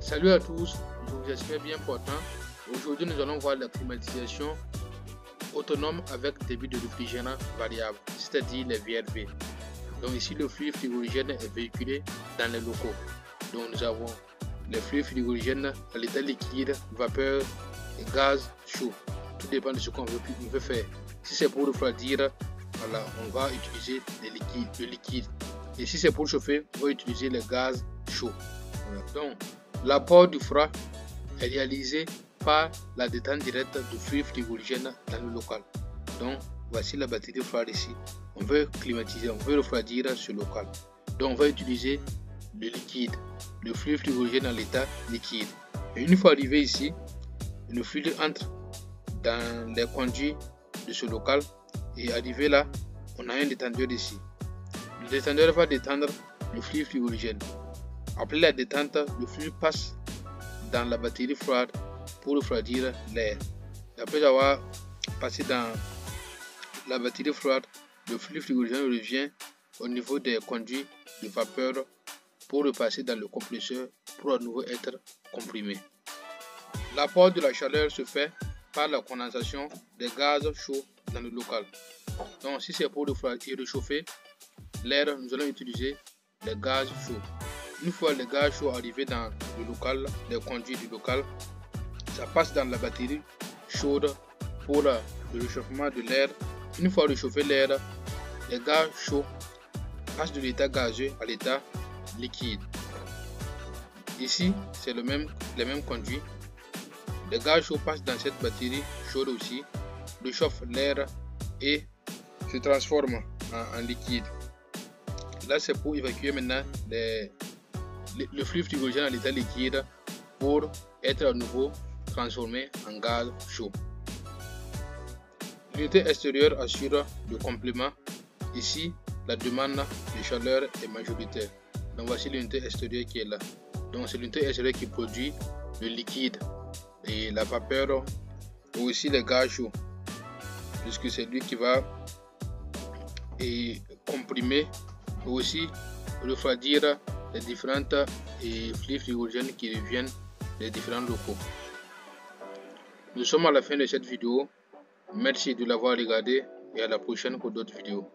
Salut à tous, je vous espère bien portant. Aujourd'hui, nous allons voir la climatisation autonome avec débit de réfrigérant variable, c'est-à-dire les VRV. Donc ici, le fluide frigorigène est véhiculé dans les locaux. Donc nous avons les fluides frigorigènes à l'état liquide, vapeur et gaz chaud. Tout dépend de ce qu'on veut faire. Si c'est pour refroidir, voilà, on va utiliser le liquide. Et si c'est pour chauffer, on va utiliser le gaz chaud. Voilà. Donc, l'apport du froid est réalisé par la détente directe du fluide frigorigène dans le local. Donc, voici la batterie froide ici. On veut climatiser, on veut refroidir ce local. Donc, on va utiliser le liquide, le fluide frigorigène à l'état liquide. Et une fois arrivé ici, le fluide entre dans les conduits de ce local et arrivé là, on a un détendeur ici. Le détendeur va détendre le fluide frigorigène. Après la détente, le fluide passe dans la batterie froide pour refroidir l'air. Après avoir passé dans la batterie froide, le fluide frigorigène revient au niveau des conduits de vapeur pour repasser dans le compresseur pour à nouveau être comprimé. L'apport de la chaleur se fait par la condensation des gaz chauds dans le local. Donc si c'est pour refroidir et réchauffer l'air, nous allons utiliser les gaz chauds. Une fois les gaz chauds arrivés dans le local, les conduits du local, ça passe dans la batterie chaude pour le réchauffement de l'air. Une fois réchauffé l'air, les gaz chauds passent de l'état gazeux à l'état liquide. Ici, c'est les mêmes conduits. Les gaz chauds passent dans cette batterie chaude aussi, réchauffent l'air et se transforment en liquide. Là, c'est pour évacuer maintenant le fluide frigorigène à l'état liquide pour être à nouveau transformé en gaz chaud. L'unité extérieure assure le complément. Ici, la demande de chaleur est majoritaire. Donc voici l'unité extérieure qui est là. Donc c'est l'unité extérieure qui produit le liquide et la vapeur et aussi les gaz chauds, puisque c'est lui qui va comprimer et aussi refroidir les différentes fluides frigorigènes qui reviennent des différents locaux. Nous sommes à la fin de cette vidéo. Merci de l'avoir regardé et à la prochaine pour d'autres vidéos.